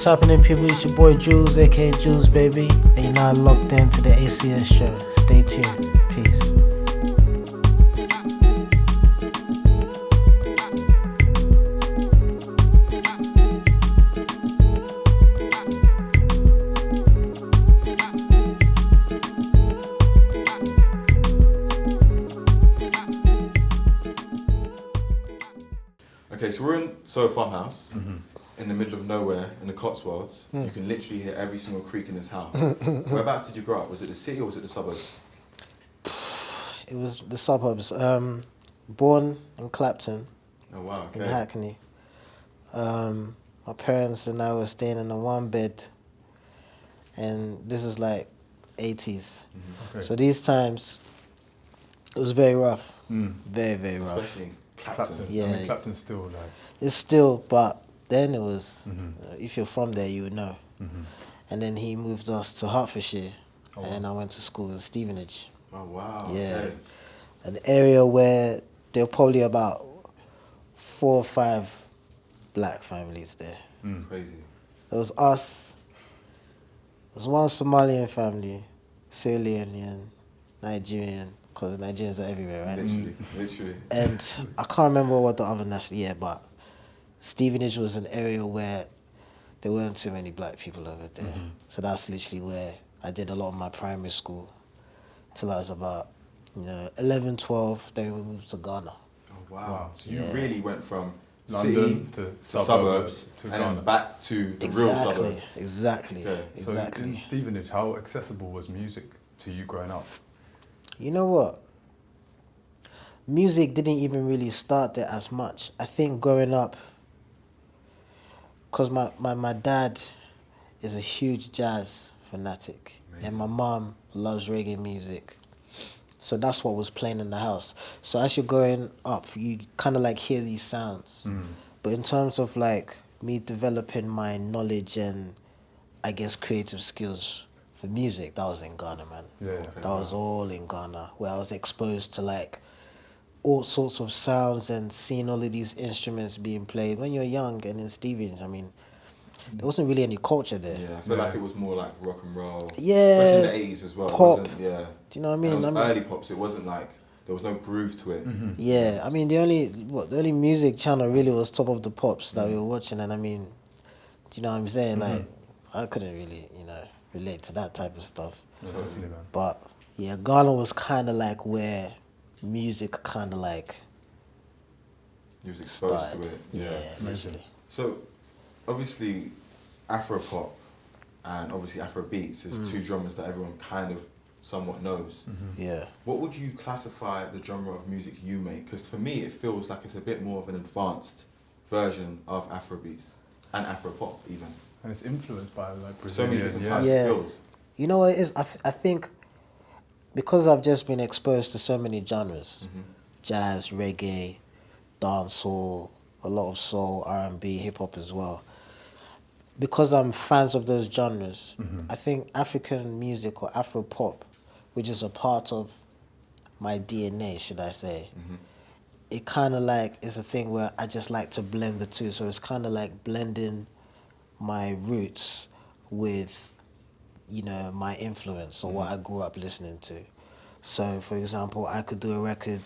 what's happening, people? It's your boy Juls, aka Juls, baby. And you're now locked into the ACS Show. Stay tuned. Peace. Okay, so we're in Soho Farmhouse, in the middle of nowhere, in the Cotswolds. You can literally hear every single creak in this house. Whereabouts did you grow up? Was it the city or was it the suburbs? It was the suburbs. Born in Clapton, Oh wow, okay. in Hackney. My parents and I were staying in a one bed, and this was like 80s. Okay. So these times, it was very rough. Very, very rough. Especially in Clapton. Yeah. I mean, Clapton's still like... It's still, but then it was, if you're from there, you would know. And then he moved us to Hertfordshire, and I went to school in Stevenage. Oh wow, Yeah. okay. An area where there were probably about 4 or 5 black families there. Crazy. There was us, there was one Somalian family, Sierra Leonean, Nigerian, because Nigerians are everywhere, right? Literally. And I can't remember what the other but Stevenage was an area where there weren't too many black people over there. So that's literally where I did a lot of my primary school till I was about 11, 12, then we moved to Ghana. Oh wow. So you really went from London city to suburbs to and Ghana. then back to the real suburbs. Exactly. Okay. So in Stevenage, how accessible was music to you growing up? You know what? Music didn't even really start there as much. I think growing up, because my dad is a huge jazz fanatic. Amazing. And my mom loves reggae music. So that's what was playing in the house. So as you're growing up, you kind of like hear these sounds. But in terms of like me developing my knowledge and I guess creative skills for music, that was in Ghana, man. Yeah. That was all in Ghana, where I was exposed to like all sorts of sounds and seeing all of these instruments being played. When you're young and in Stevenage, I mean, there wasn't really any culture there. Yeah, I feel like it was more like rock and roll. Yeah. Especially in the 80s as well. Pop. It wasn't, yeah. Do you know what I mean? And it was early pops. It wasn't like, there was no groove to it. Yeah, I mean, the only music channel really was Top of the Pops that we were watching, and I mean, do you know what I'm saying? Like, I couldn't really, relate to that type of stuff. Totally, man. But yeah, Ghana was kind of like where music kind of like You was exposed started. to it. Yeah, literally. So, obviously, Afro-pop and obviously Afro-beats is two genres that everyone kind of somewhat knows. Yeah. What would you classify the genre of music you make? Because for me, it feels like it's a bit more of an advanced version of Afrobeats and Afro-pop even. And it's influenced by like So many Brazilian, different types Yeah. of feels. You know what it is? I think because I've just been exposed to so many genres, jazz, reggae, dancehall, a lot of soul, R&B, hip-hop as well. Because I'm fans of those genres, I think African music or Afro-pop, which is a part of my DNA, should I say, it kind of like is a thing where I just like to blend the two. So it's kind of like blending my roots with, my influence or what I grew up listening to. So, for example, I could do a record,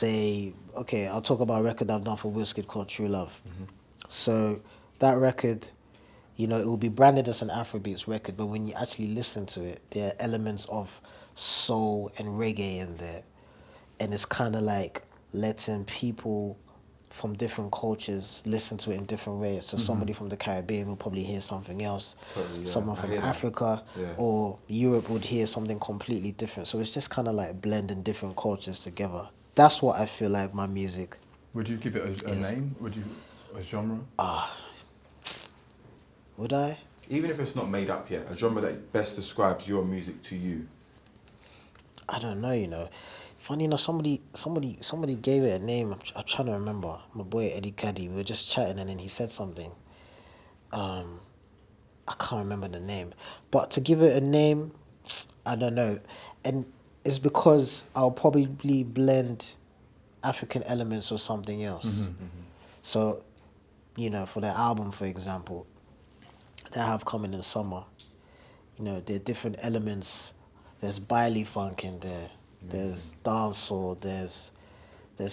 I'll talk about a record I've done for Wizkid called True Love. So that record, it will be branded as an Afrobeats record, but when you actually listen to it, there are elements of soul and reggae in there. And it's kind of like letting people from different cultures listen to it in different ways. So somebody from the Caribbean will probably hear something else. Totally, yeah. Someone from Africa or Europe would hear something completely different. So it's just kind of like blending different cultures together. That's what I feel like my music. Would you give it a name? A genre? Would I? Even if it's not made up yet, a genre that best describes your music to you. I don't know, Funny enough, somebody gave it a name. I'm trying to remember. My boy Eddie Caddy, we were just chatting and then he said something. I can't remember the name. But to give it a name, I don't know. And it's because I'll probably blend African elements or something else. So, for the album, for example, that I have coming in summer. You know, there are different elements. There's baile funk in there. There's dancehall. There's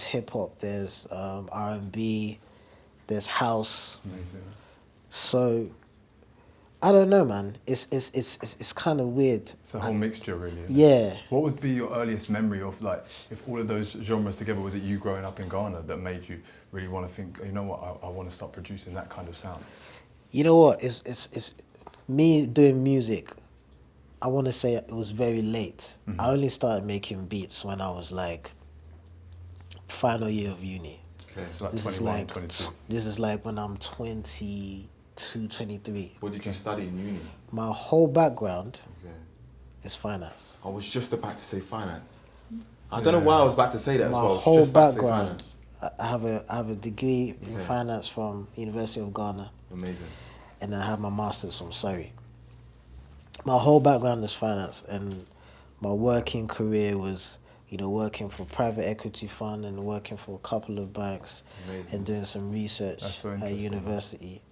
hip hop. There's R&B. There's house. Amazing. So I don't know, man. It's kind of weird. It's a whole mixture, really. Isn't it? Yeah. What would be your earliest memory of, like, if all of those genres together, was it you growing up in Ghana that made you really want to think, you know what, I want to start producing that kind of sound? You know what? It's me doing music. I want to say it was very late. I only started making beats when I was like final year of uni. Okay. It's like This 21, is like 22. this is like when I'm 22, 23. What did you study in uni? My whole background Okay. is finance. I was just about to say finance. I don't know why I was about to say that as My well. I was whole just about to say background. finance. I have a degree in Okay. finance from University of Ghana, Amazing. and I have my master's from Surrey. My whole background is finance, and my working career was, you know, working for private equity fund and working for a couple of banks. Amazing. And doing some research That's so at interesting. university.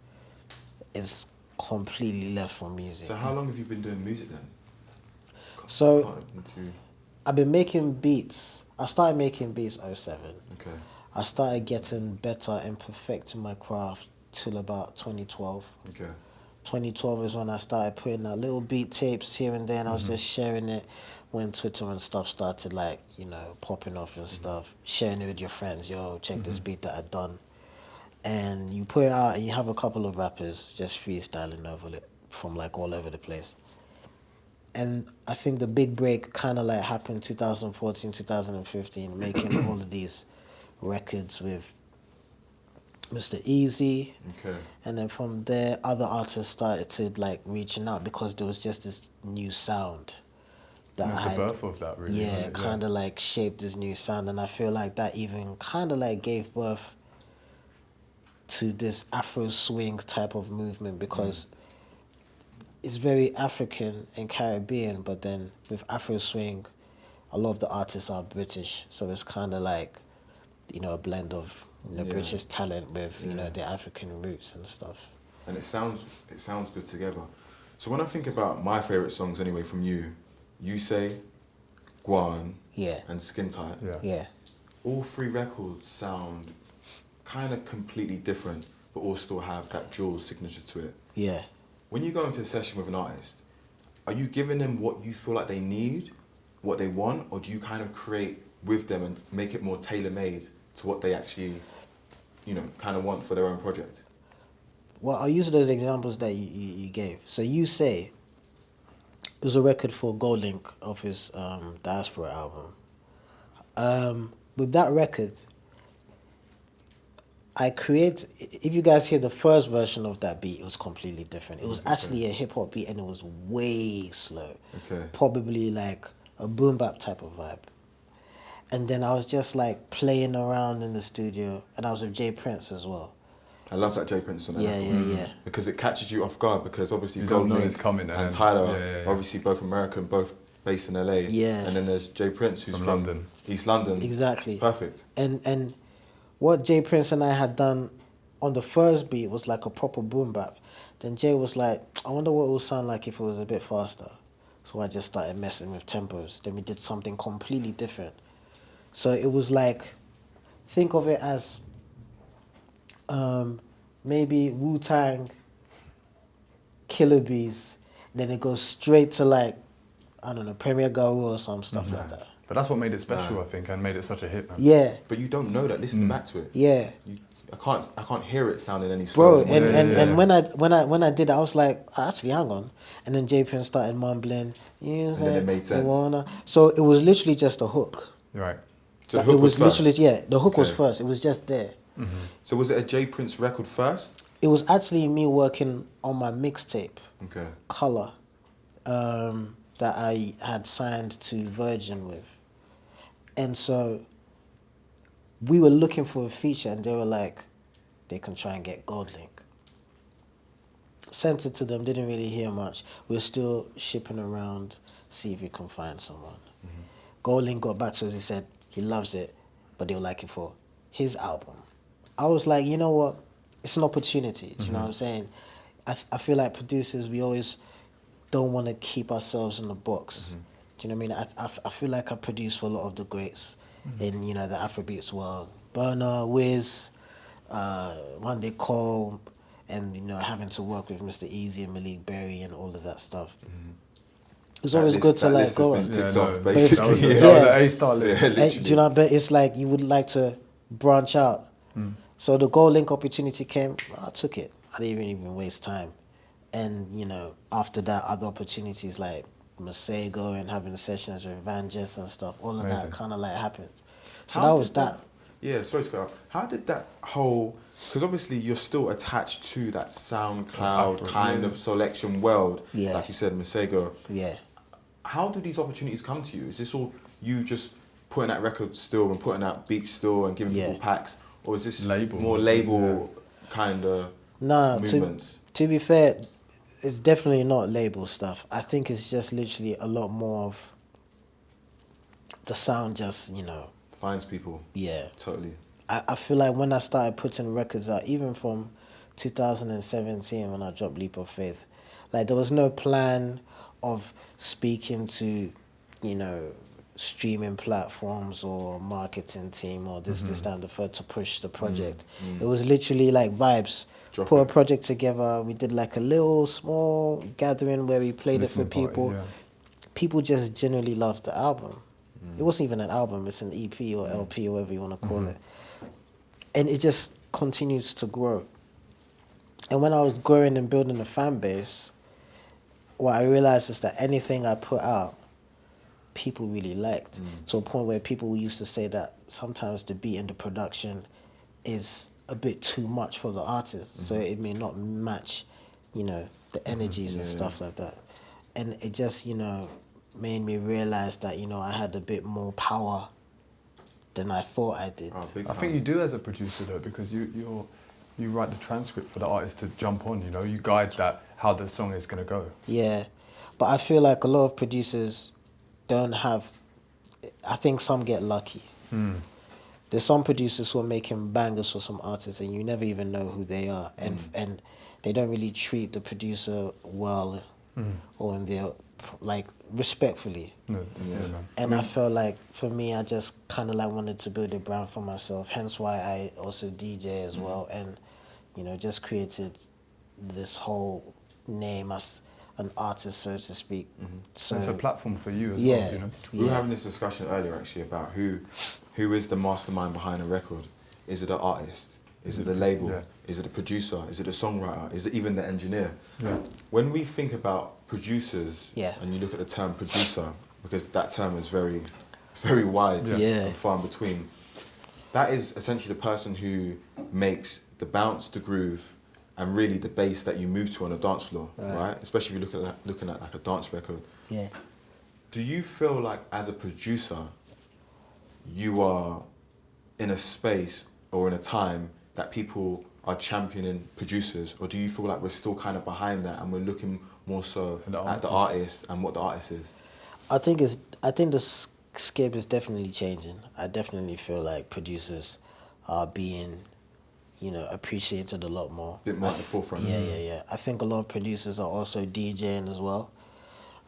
It's completely left from music. So how long have you been doing music then? So Can't into- I've been making beats. I started making beats 07. Okay. I started getting better and perfecting my craft till about 2012. Okay. 2012 is when I started putting out little beat tapes here and there, and I Mm-hmm. was just sharing it when Twitter and stuff started, like, you know, popping off Mm-hmm. and stuff. Sharing it with your friends. Yo, check this beat that I done. And you put it out, and you have a couple of rappers just freestyling over it from like all over the place. And I think the big break kind of like happened 2014, 2015, making all of these records with Mr. Easy. Okay. And then from there, other artists started to like reaching out because there was just this new sound that It was I the had. birth of that, really. Yeah, wasn't it? kind of like shaped this new sound, and I feel like that even kind of like gave birth to this Afro swing type of movement, because it's very African and Caribbean, but then with Afro swing, a lot of the artists are British, so it's kind of like, you know, a blend of, you know, Yeah. British talent with, you know, Yeah. the African roots and stuff. And it sounds good together. So when I think about my favourite songs anyway from you say, Guan, Yeah, and Skin Tight, Yeah. yeah, all three records sound kind of completely different, but all still have that Juls signature to it. yeah. When you go into a session with an artist, are you giving them what you feel like they need, what they want, or do you kind of create with them and make it more tailor-made to what they actually, you know, kind of want for their own project? Well, I'll use those examples that you gave. So you say it was a record for Gold Link of his Diaspora album. With that record, if you guys hear the first version of that beat, it was completely different. It was actually a hip hop beat, and it was way slow. Okay. Probably like a boom bap type of vibe. And then I was just like playing around in the studio, and I was with Jay Prince as well. I love that Jay Prince on that Yeah, record. yeah, yeah. Because it catches you off guard, because obviously You don't Gold know Link it's coming, and and Tyler yeah, are yeah, yeah. obviously both American, both based in LA. Yeah. And then there's Jay Prince, who's From from London. East London. Exactly. It's perfect. And what Jay Prince and I had done on the first beat was like a proper boom bap. Then Jay was like, I wonder what it would sound like if it was a bit faster. So I just started messing with tempos. Then we did something completely different. So it was like, think of it as maybe Wu-Tang, Killer Bees, then it goes straight to like, I don't know, Premier Garou or some stuff like that. But that's what made it special, I think, and made it such a hit, man. Yeah, But you don't know that listening back to it. yeah. I can't hear it sounding any Bro, slower. and when I did it, I was like, actually, hang on. And then J Prince started mumbling. You know, then it made sense. So it was literally just a hook. Right. So the Like, hook it was first. literally, the hook was Okay. first. It was just there. So was it a Jay Prince record first? It was actually me working on my mixtape, Okay. Color, that I had signed to Virgin with. And so we were looking for a feature, and they were like, they can try and get Gold Link. Sent it to them, didn't really hear much. We're still shipping around, see if we can find someone. Gold Link got back to us, he said he loves it, but they'll like it for his album. I was like, you know what? It's an opportunity, do you know what I'm saying? I feel like producers, we always don't want to keep ourselves in the box. Do you know what I mean? I feel like I produce for a lot of the greats in, you know, the Afrobeats world. Burna, Wiz, one day Cole, and, you know, having to work with Mr. Easy and Malik Berry and all of that stuff. It's always good to like go on. Ticked Yeah, off, no, basically. that was the A-star list. Yeah, And, literally. do you know, but it's like you would like to branch out. So the Gold Link opportunity came, I took it. I didn't even waste time. And, you know, after that, other opportunities like Masego and having sessions with Van Jess and stuff, all of Amazing. that kind of like happened. So How that did was that. Yeah, sorry to cut off. How did that whole, because obviously you're still attached to that SoundCloud Afro, kind yeah. of selection world, Yeah. like you said, Masego. Yeah. How do these opportunities come to you? Is this all you just putting out records still and putting out beats still and giving Yeah. people packs? Or is this Label. more label kind of Nah, movements? to be fair, it's definitely not label stuff. I think it's just literally a lot more of the sound just, you know, Finds people. yeah. Totally. I feel like when I started putting records out, even from 2017 when I dropped Leap of Faith, like there was no plan of speaking to, you know, streaming platforms or marketing team or this, that, and the third to push the project. It was literally like vibes. Drop Put it. a project together. We did like a little small gathering where we played it for Listening party, people. yeah. People just genuinely loved the album. It wasn't even an album, it's an EP or LP or whatever you want to call it. And it just continues to grow. And when I was growing and building a fan base, what I realized is that anything I put out, people really liked. To a point where people used to say that sometimes the beat and the production is a bit too much for the artist. So it may not match, you know, the energies and stuff like that. And it just, you know, made me realize that, you know, I had a bit more power than I thought I did. Oh, big I time. think you do as a producer though, because you write the transcript for the artist to jump on. You know, you guide that how the song is gonna go. Yeah, but I feel like a lot of producers don't have. I think some get lucky. There's some producers who are making bangers for some artists, and you never even know who they are, and they don't really treat the producer well, or in their like respectfully. No, yeah, man. And I felt like for me, I just kind of like wanted to build a brand for myself. Hence why I also DJ as well, and you know, just created this whole name as an artist, so to speak. So It's a platform for you as yeah, well. You know. We were yeah. having this discussion earlier actually about who is the mastermind behind a record. Is it the artist? Is it the label? Yeah. Is it the producer? Is it the songwriter? Is it even the engineer? Yeah. When we think about producers, Yeah. and you look at the term producer, because that term is very, very wide Yeah. and far in between, that is essentially the person who makes the bounce, the groove, and really the bass that you move to on a dance floor, right? Especially if you're looking at like a dance record. Yeah. Do you feel like as a producer, you are in a space or in a time that people are championing producers, or do you feel like we're still kind of behind that and we're looking more so at the artist and what the artist is? I think the scape is definitely changing. I definitely feel like producers are being, you know, appreciated a lot more. Bit more at the forefront. Yeah. I think a lot of producers are also DJing as well.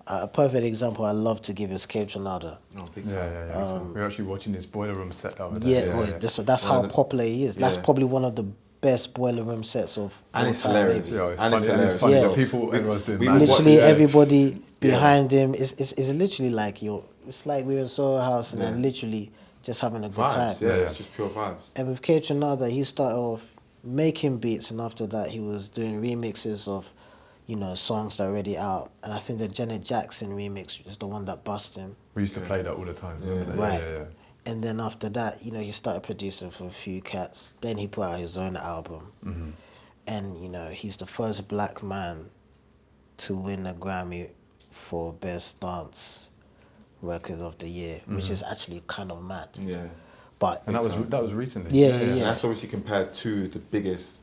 A perfect example I love to give is Cape Tornado. Oh, big time. Yeah. We're actually watching his boiler room set the other Yeah, day. well, that's how popular he is. That's Yeah. probably one of the best boiler room sets of And all it's time, hilarious. maybe. Yeah, it's And it's funny, and hilarious. it's funny Yeah. that people, everyone's doing we that. watch Literally it, yeah. everybody behind him is literally like it's like we're in Soho House and then literally just having a good time. Vibes, yeah, it's just pure vibes. And with Kate Trinada, he started off making beats, and after that, he was doing remixes of, you know, songs that are already out. And I think the Janet Jackson remix is the one that busted him. We used to play that all the time. Remember that? Right. Yeah. And then after that, you know, he started producing for a few cats. Then he put out his own album. And, you know, he's the first black man to win a Grammy for Best Dance Record of the Year, which is actually kind of mad. Yeah. But And that was recently. Yeah. And that's obviously compared to the biggest,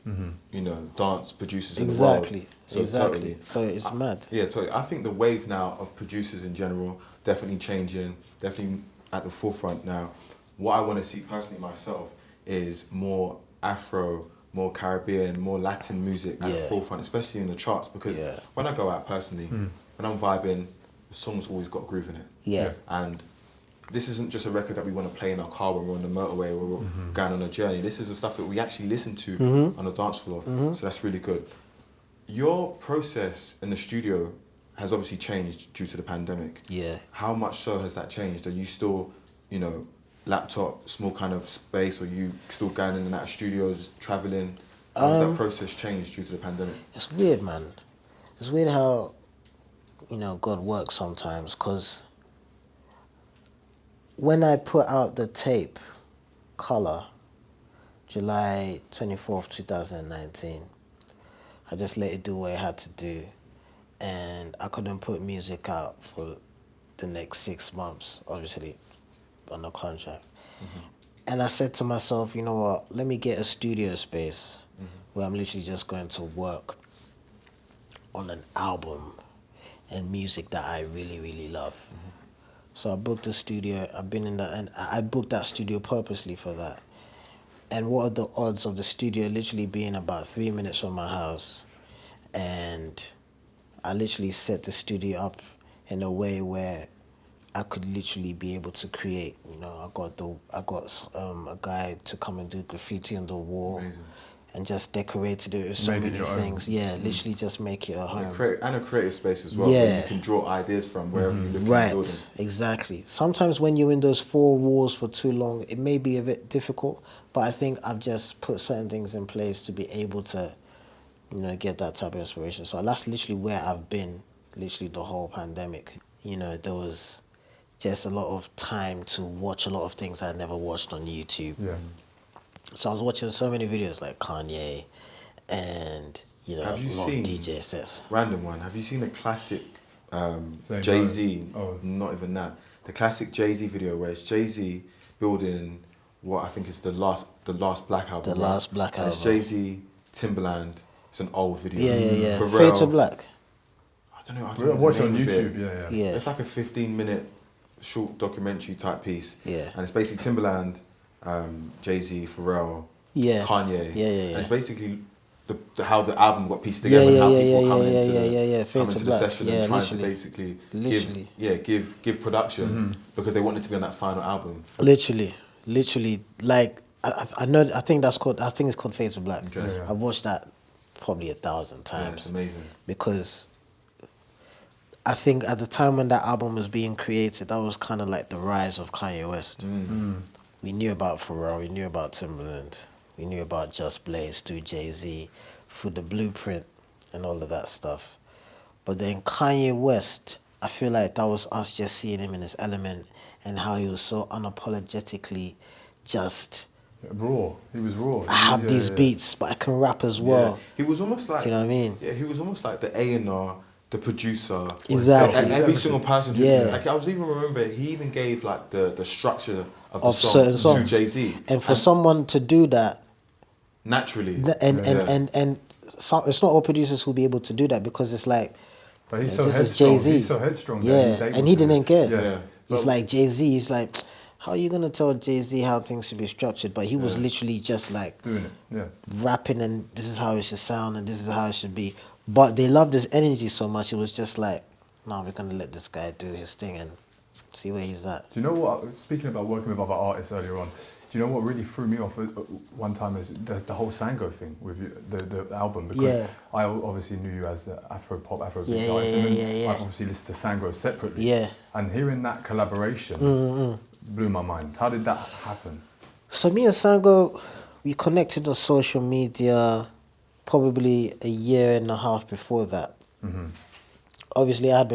you know, dance producers Exactly. in the world. Exactly. Totally. So it's mad. Yeah, totally. I think the wave now of producers in general definitely changing, definitely at the forefront now. What I want to see personally myself is more Afro more Caribbean, more Latin music at the forefront, especially in the charts. Because when I go out personally, when I'm vibing, the song's always got groove in it. Yeah. And this isn't just a record that we want to play in our car when we're on the motorway or we're going on a journey. This is the stuff that we actually listen to on the dance floor. So that's really good. Your process in the studio has obviously changed due to the pandemic. Yeah. How much so has that changed? Are you still, you know, laptop, small kind of space, or you still going in and out of studios, traveling? How has that process changed due to the pandemic? It's weird, man. It's weird how, you know, God works sometimes, because when I put out the tape, Colour, July 24th, 2019, I just let it do what it had to do, and I couldn't put music out for the next 6 months, obviously, on a contract. And I said to myself, you know what, let me get a studio space where I'm literally just going to work on an album and music that I really, really love. So I booked a studio. I've been in that, and I booked that studio purposely for that. And what are the odds of the studio literally being about 3 minutes from my house? And I literally set the studio up in a way where I could literally be able to create. You know, I got a guy to come and do graffiti on the wall. Amazing. And just decorated it with so many things. Yeah, literally just make it a home. And a creative space as well, where you can draw ideas from wherever you live in the building. Right, exactly. Sometimes when you're in those four walls for too long, it may be a bit difficult, but I think I've just put certain things in place to be able to, you know, get that type of inspiration. So that's literally where I've been, literally the whole pandemic. You know, there was just a lot of time to watch a lot of things I never watched on YouTube. Yeah. So I was watching so many videos like Kanye and, you know, Have you a lot of seen, DJ sets. random one, have you seen the classic Same Jay-Z, Oh. not even that, the classic Jay-Z video where it's Jay-Z building what I think is the last Black album. The last Black and it's album. Jay-Z, Timberland, it's an old video. Yeah. Pharrell, Fade to Black. I don't know We'll watch the it on name of YouTube, it. yeah. It's like a 15-minute short documentary type piece. Yeah. And it's basically Timberland, Jay-Z, Pharrell, Yeah. Kanye. Yeah. And it's basically how the album got pieced together and how people come into the session and trying to basically give production because they wanted to be on that final album. Literally, like I know. I think it's called Fade to Black. Okay. Yeah. I've watched that probably 1,000 times. Yeah, it's amazing. Because I think at the time when that album was being created, that was kind of like the rise of Kanye West. We knew about Pharrell, we knew about Timberland, we knew about Just Blaze through Jay-Z, through the Blueprint and all of that stuff. But then Kanye West, I feel like that was us just seeing him in his element and how he was so unapologetically just... Raw. He was raw. I have these beats, but I can rap as well. Yeah. He was almost like... Do you know what I mean? Yeah, he was almost like the A&R, the producer. Exactly. And every single person who... Yeah. Like, I was even remember, he even gave like the structure of the certain song songs to Jay-Z. And for someone to do that... Naturally. And so, it's not all producers who'll be able to do that, because it's like... But he's so this headstrong. is Jay-Z. He's so headstrong. Yeah, that he's able and he to. didn't care. Yeah. It's like Jay-Z, he's like, how are you going to tell Jay-Z how things should be structured? But he was literally just like Doing it, rapping, and this is how it should sound and this is how it should be. But they loved his energy so much, it was just like, no, we're going to let this guy do his thing and see where he's at. Do you know what, speaking about working with other artists earlier on, do you know what really threw me off one time is the whole Sango thing with you, the album? Because I obviously knew you as the Afro-pop, Afrobeat artist, and then I've obviously listened to Sango separately. Yeah. And hearing that collaboration blew my mind. How did that happen? So me and Sango, we connected on social media probably a year and a half before that. Obviously, I had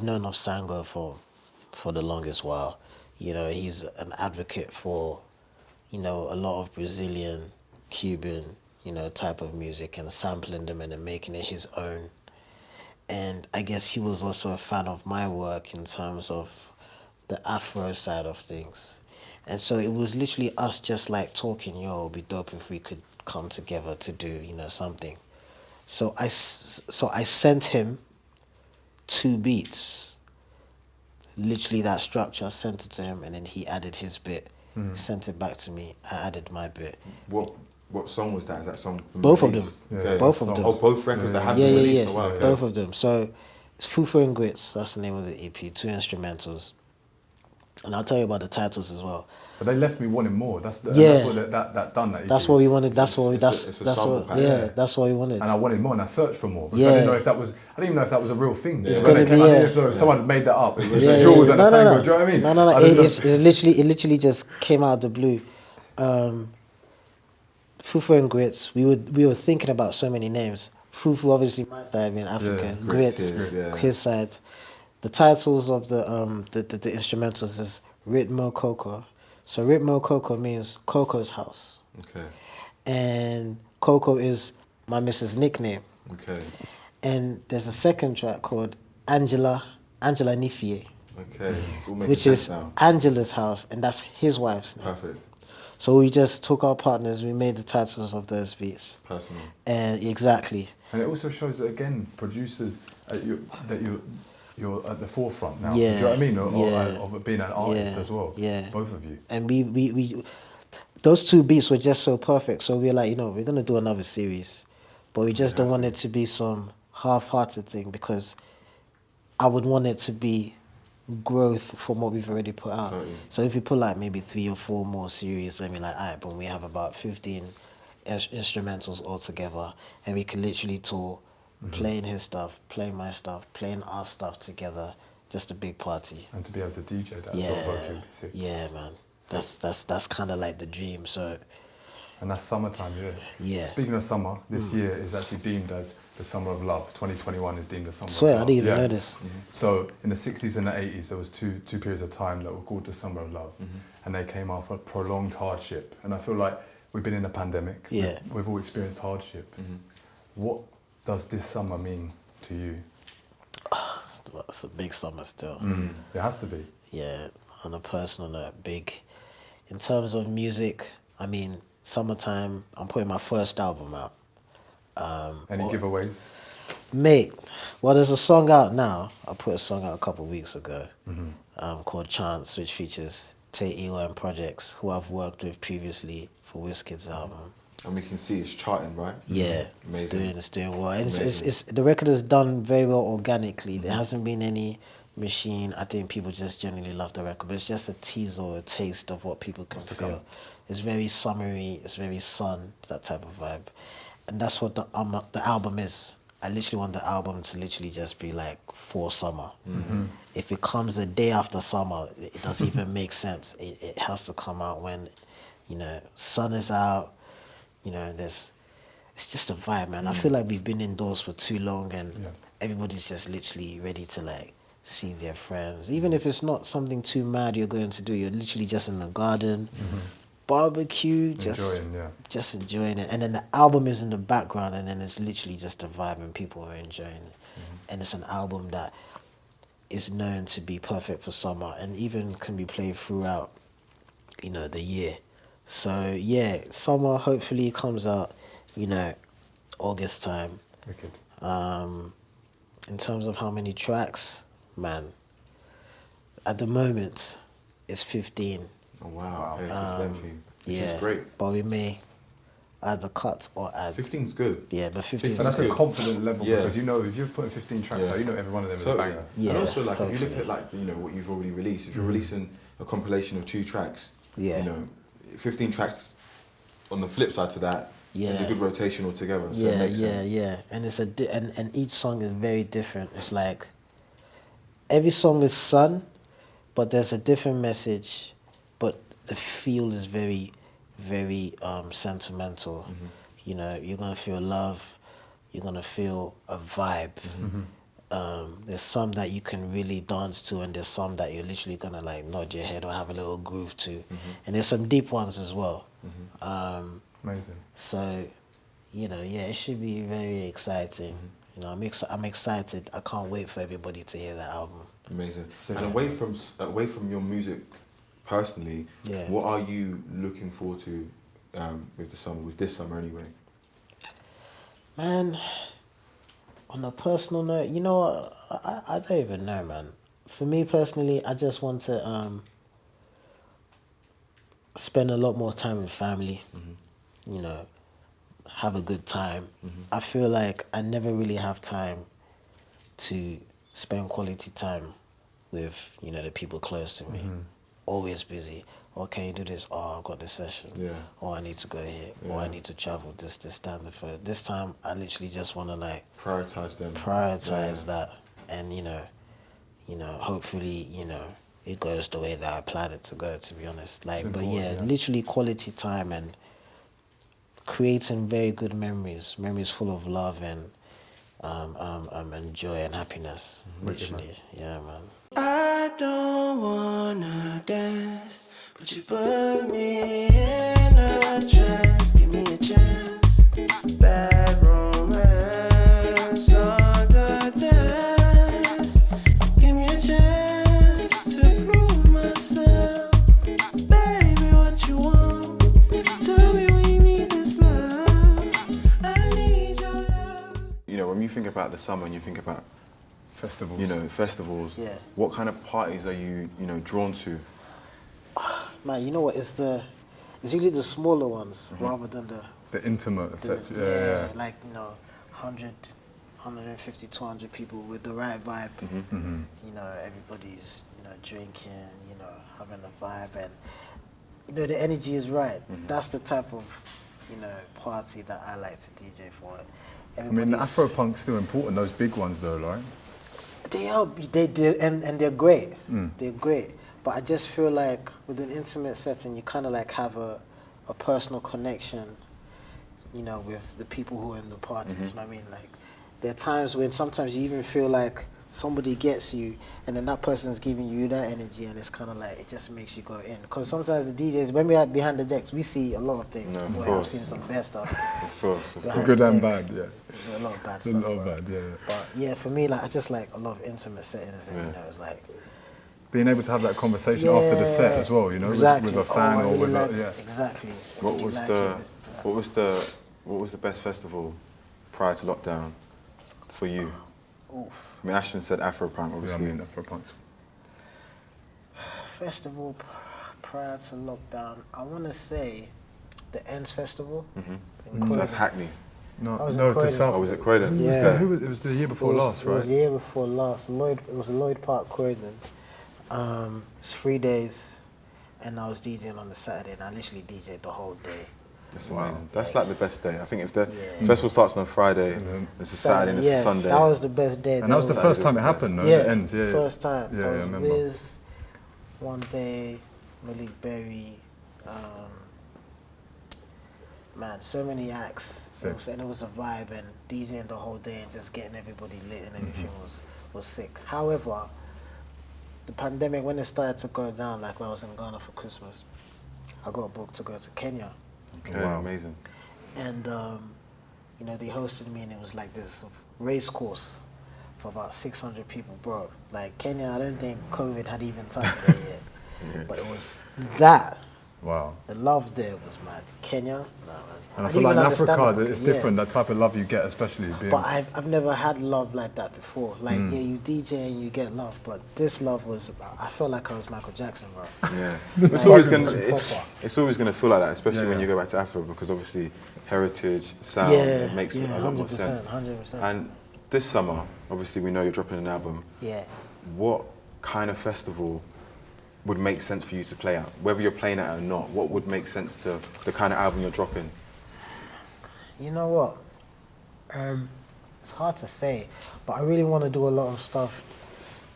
known of Sango for the longest while. You know, he's an advocate for, you know, a lot of Brazilian, Cuban, you know, type of music and sampling them and then making it his own. And I guess he was also a fan of my work in terms of the Afro side of things. And so it was literally us just like talking, yo, it'd be dope if we could come together to do, you know, something. So I sent him 2 beats. Literally that structure, I sent it to him, and then he added his bit, sent it back to me. I added my bit. What song was that? Is that song Both of them. released? Yeah. Both of them. Oh, both records that have Yeah, been yeah, released. yeah. Oh, wow, okay. Both of them. So it's Fufu and Grits. That's the name of the EP. 2 instrumentals. And I'll tell you about the titles as well. But they left me wanting more. That's what that done. That EP. That's what we wanted. That's what we. it's a That's sample what. pack. Yeah, that's what we wanted. And I wanted more, and I searched for more. Because I Yeah. didn't know if that was. I didn't even know if that was a real thing. It's When gonna it came be, out, I yeah. didn't know if someone had made that up. It was Yeah, Juls yeah. and the Sango. Do you know what I mean? No. I didn't know. It literally just came out of the blue. Fufu and Grits. We were thinking about so many names. Fufu, obviously, my side being African. Yeah, Grits, his side. The titles of the instrumentals is Ritmo Coco. So Ritmo Coco means Coco's house, Okay. and Coco is my missus' nickname. Okay. And there's a second track called Angela Nifie, Okay. It's all making which sense is now. Angela's house, and that's his wife's name. Perfect. So we just took our partners, we made the titles of those beats. Personal. And exactly. And it also shows that again, producers that you're at the forefront now. Yeah, Do you know what I mean? yeah. Of being an artist Yeah, as well. yeah. Both of you. And we those two beats were just so perfect. So we're like, we're gonna do another series, but we just don't want it to be some half-hearted thing, because I would want it to be growth from what we've already put out. Totally. So if we put like maybe 3 or 4 more series, then we're like, alright, but we have about 15 instrumentals altogether, and we can literally tour, playing his stuff, playing my stuff, playing our stuff together, just a big party. And to be able to DJ that as Yeah, well, both of you. Sick. yeah, man. That's kind of like the dream. So And that's summertime, yeah. Yeah. Speaking of summer, this year is actually deemed as the summer of love. 2021 is deemed the summer swear, of I love. didn't even know this. So in the 60s and the 80s, there was two periods of time that were called the summer of love. And they came after prolonged hardship. And I feel like we've been in a pandemic. Yeah. We've all experienced hardship. What does this summer mean to you? It's a big summer still. It has to be. Yeah, on a personal note, big. In terms of music, I mean, summertime, I'm putting my first album out. Any giveaways? Mate, well, there's a song out now. I put a song out a couple of weeks ago called Chance, which features Tay Elo and Projects, who I've worked with previously for Wizkid's album. And we can see it's charting, right? Yeah, Amazing. it's doing well. And Amazing. it's the record is done very well organically. There hasn't been any machine. I think people just generally love the record, but it's just a teaser or a taste of what people can feel. It's very summery, it's very sun, that type of vibe. And that's what the album is. I literally want the album to literally just be like for summer. If it comes a day after summer, it doesn't even make sense. It has to come out when, sun is out, it's just a vibe, man. I feel like we've been indoors for too long, and everybody's just literally ready to like see their friends. Even if it's not something too mad you're going to do, you're literally just in the garden, barbecue, just enjoying it. And then the album is in the background, and then it's literally just a vibe, and people are enjoying it. And it's an album that is known to be perfect for summer, and even can be played throughout, the year. So yeah, summer hopefully comes out, August time. Wicked. In terms of how many tracks, man, at the moment it's 15. Oh, wow. Okay, so it's lengthy. Which Yeah, is great. but we may either cut or add. 15's good. Yeah, but 15 And that's good. a confident level, Yeah. because if you're putting 15 tracks out, every one of them is a Totally. banger. Yeah, And also, like, if you look hopefully. at, what you've already released, if you're releasing a compilation of 2 tracks, Yeah. 15 tracks on the flip side to that is a Yeah. good rotation altogether. So it makes sense. Yeah. And it's and each song is very different. It's like every song is sun, but there's a different message, but the feel is very, very sentimental. You're gonna feel love, you're gonna feel a vibe. There's some that you can really dance to, and there's some that you're literally gonna like nod your head or have a little groove to. And there's some deep ones as well. Amazing. So, it should be very exciting. I'm excited. I can't wait for everybody to hear that album. Amazing. And away from your music, personally, what are you looking forward to with this summer anyway? Man, on a personal note, you know what? I don't even know, man. For me personally, I just want to spend a lot more time with family, you know, have a good time. I feel like I never really have time to spend quality time with, you know, the people close to me. Always busy. Or can you do this? Oh, I've got this session. Yeah. Or I need to go here. Yeah. Or I need to travel. This, that, the third. This time, I literally just want to like Prioritize them. Prioritize that, and you know, hopefully, you know, it goes the way that I planned it to go. To be honest, like, Simple, but yeah, yeah. literally quality time and creating very good memories full of love and joy and happiness. Literally, yeah, man. I don't wanna dance, but you put me in a trance. Give me a chance, bad romance on the dance. Give me a chance to prove myself, baby. What you want? Tell me when you need this love. I need your love. You know, when you think about the summer and you think about Festivals. you know, festivals, Yeah. what kind of parties are you, you know, drawn to? Man, you know what? It's usually the smaller ones rather than The intimate sets. the Yeah. like, you know, 100, 150, 200 people with the right vibe. You know, everybody's, you know, drinking, you know, having a vibe, and you know the energy is right. That's the type of, you know, party that I like to DJ for. I mean, the Afro-punk's still important, those big ones though, right? They are, and they're great. They're great. But I just feel like with an intimate setting, you kind of like have a personal connection, you know, with the people who are in the party. You know what I mean? Like, there are times when sometimes you even feel like somebody gets you, and then that person's giving you that energy, and it's kind of like, it just makes you go in. Because sometimes the DJs, when we are behind the decks, we see a lot of things. No, of I've course. seen some bad stuff. Of course. behind Good the and decks. bad, yeah. There's a lot of bad A stuff. lot of but- bad, yeah. But yeah, for me, like, I just like a lot of intimate settings, and you know, it's like, Being able to have that conversation after the set as well, you know, exactly. with a fan I or really with like, a, yeah. Exactly. What Really was like the it, this is that. what was the best festival prior to lockdown for you? Oof. I mean, Ashton said Afro-punk, Yeah, I obviously. mean, Afro-punks. Festival prior to lockdown, I want to say the Ends Festival. in So that's Croydon. Hackney. No, I was in no, to Croydon. South. Oh, was it Croydon? Who was Yeah. the- who was- it was the year before last, It was right? the year before last. It was Lloyd Park, Croydon. It's 3 days, and I was DJing on the Saturday, and I literally DJed the whole day. That's amazing. That's like the best day. I think if the Yeah. festival starts on a Friday, then it's a Saturday and it's yeah, a Sunday. that was the best day. And that was the There first time it happened, no? Yeah, The Ends, yeah. first time. Yeah, I I was remember. Wiz, one day, Malik Berry, man, so many acts. Sick. And it was a vibe, and DJing the whole day and just getting everybody lit and everything Mm-hmm. was sick. However, the pandemic, when it started to go down, like when I was in Ghana for Christmas, I got booked to go to Kenya. Okay, Wow. amazing. And, you know, they hosted me, and it was like this race course for about 600 people, bro. Like, Kenya, I don't think COVID had even touched there yet. Yeah. But it was that. Wow. The love there was mad. Kenya, no, man. And I didn't feel like even in understand Africa, it, it's yeah. different, that type of love you get, especially being... But I've never had love like that before. Like, yeah, you DJ and you get love, but this love was, I felt like I was Michael Jackson, bro. Yeah. Like, It's always it gonna was proper. it's always gonna feel like that, especially Yeah, when yeah. you go back to Africa, because obviously heritage, sound, Yeah, it makes yeah, a lot more sense. 100%. And this summer, obviously we know you're dropping an album. Yeah. What kind of festival would make sense for you to play at? Whether you're playing it or not, what would make sense to the kind of album you're dropping? You know what? It's hard to say, but I really want to do a lot of stuff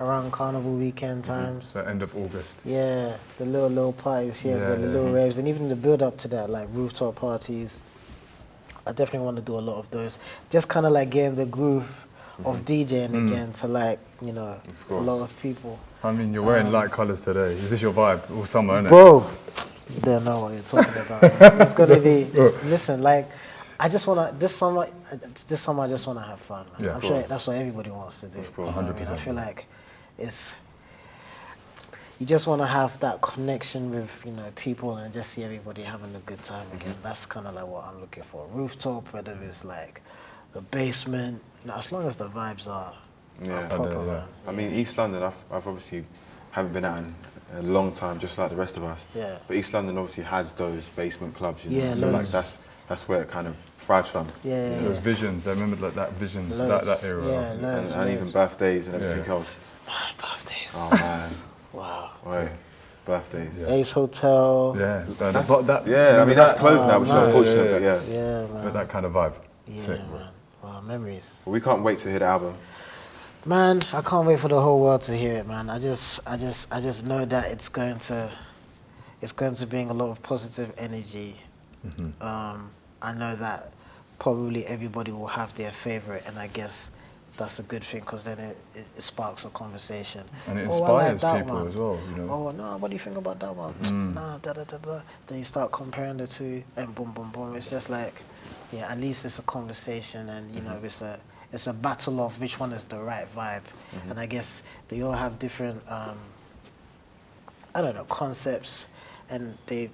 around Carnival weekend times. The end of August. Yeah, the little parties here, Yeah, the yeah. little raves, and even the build up to that, like rooftop parties. I definitely want to do a lot of those. Just kind of like getting the groove of DJing again to, like, you know, a course. lot of people. I mean, you're wearing light colours today. Is this your vibe all summer, innit? Bro, you don't know what you're talking about. It's gonna be. Listen, like, I just wanna this summer. I just wanna have fun. Yeah, I'm of sure course. that's what everybody wants to do. Of course. You know what I mean? I 100%. feel like it's. You just wanna have that connection with, you know, people and just see everybody having a good time again. That's kind of like what I'm looking for. Rooftop, whether it's like the basement, you know, as long as the vibes are Yeah. proper, yeah. man. I mean, East London, I've obviously haven't been out in a long time, just like the rest of us. Yeah. But East London obviously has those basement clubs, you know. Yeah, I feel like loads. that's where it kind of thrives from. Yeah. Those visions, I remember like that visions, Loads. that era. Yeah, loads. And even birthdays and everything Yeah. else. Birthdays. Oh man. Wow. Oi, birthdays. Yeah. Ace Hotel. Yeah, That's, that, yeah, I mean that's that- closed now, which is man. unfortunate, Yeah, but yeah. Yeah, man. But that kind of vibe. Yeah, Sick, bro. man. Wow, memories. Well, we can't wait to hear the album. Man, I can't wait for the whole world to hear it, man. I just know that it's going to bring a lot of positive energy. I know that probably everybody will have their favorite, and I guess that's a good thing because then it sparks a conversation. And it Oh, I like inspires that people one. as well, you know. Oh no, what do you think about that one? Nah, da da da da. Then you start comparing the two, and boom, boom, boom. It's just like, yeah, at least it's a conversation, and you know, it's a battle of which one is the right vibe. And I guess they all have different, I don't know, concepts, and they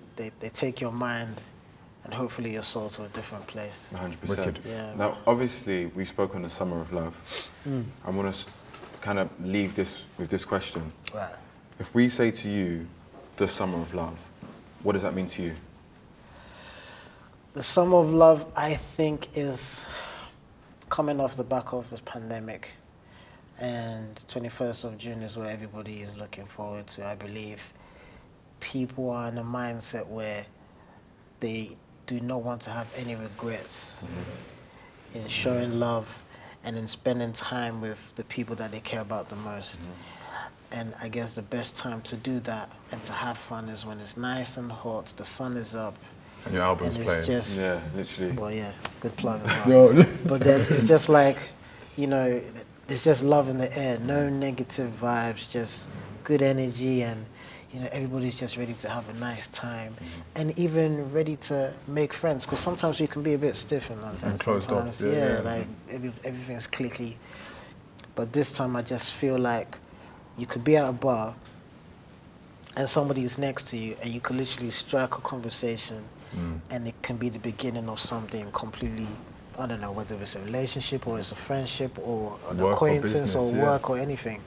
take your mind and hopefully your soul to a different place. 100%. Wicked. Yeah. Now, obviously, we spoke on the Summer of Love. I want to kind of leave this with this question. Right. If we say to you, the Summer of Love, what does that mean to you? The Summer of Love, I think, is coming off the back of this pandemic, and 21st of June is where everybody is looking forward to. I believe people are in a mindset where they do not want to have any regrets in showing love and in spending time with the people that they care about the most. And I guess the best time to do that and to have fun is when it's nice and hot, the sun is up, And your album's and playing. it's just, Yeah, literally. well, yeah, good plug as well. No. But then it's just like, you know, there's just love in the air, no negative vibes, just good energy, and you know, everybody's just ready to have a nice time, and even ready to make friends. Because sometimes we can be a bit stiff in London. And closed off, Sometimes, yeah, yeah. like everything's clicky. But this time, I just feel like you could be at a bar, and somebody is next to you, and you could literally strike a conversation, and it can be the beginning of something completely. I don't know whether it's a relationship or it's a friendship or an Work or acquaintance business, or yeah. work or anything,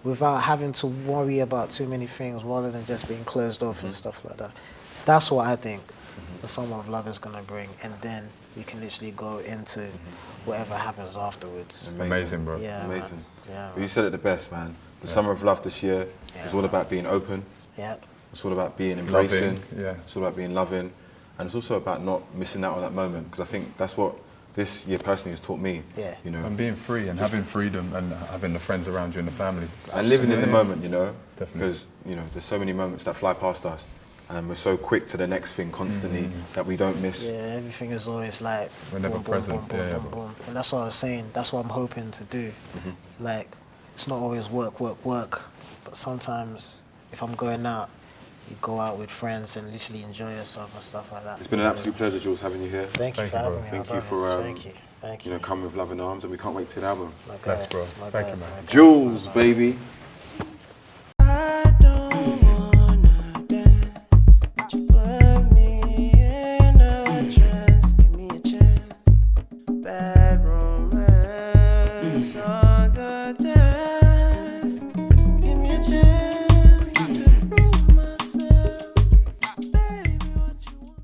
without having to worry about too many things rather than just being closed off and stuff like that. That's what I think the Summer of Love is going to bring, and then we can literally go into whatever happens afterwards. Amazing, bro. Yeah, Amazing. man. Yeah, Well, you said it the best, man. The Summer of Love this year is all about being open. yeah. It's all about being embracing. Loving, yeah. It's all about being loving. And it's also about not missing out on that moment. Because I think that's what this year personally has taught me. Yeah. You know, And being free and having freedom and having the friends around you and the family. and living in the Yeah. moment, you know. Definitely. Because, you know, there's so many moments that fly past us. And we're so quick to the next thing constantly that we don't miss. Yeah, everything is always like We're never boom, boom, present. boom, boom, Yeah, boom, yeah. boom. And that's what I was saying. That's what I'm hoping to do. Like, it's not always work, work, work. But sometimes, if I'm going out, you go out with friends and literally enjoy yourself and stuff like that. It's been an absolute pleasure, Jules, having you here. Thank you Thank for you, bro. having me. Thank my you for, brothers. Thank you. Thank you. You know, coming with love and arms, and we can't wait to hear the album. My Bless, guys, bro. my Thank you, guys, man. my guys, Jules, my guys. baby.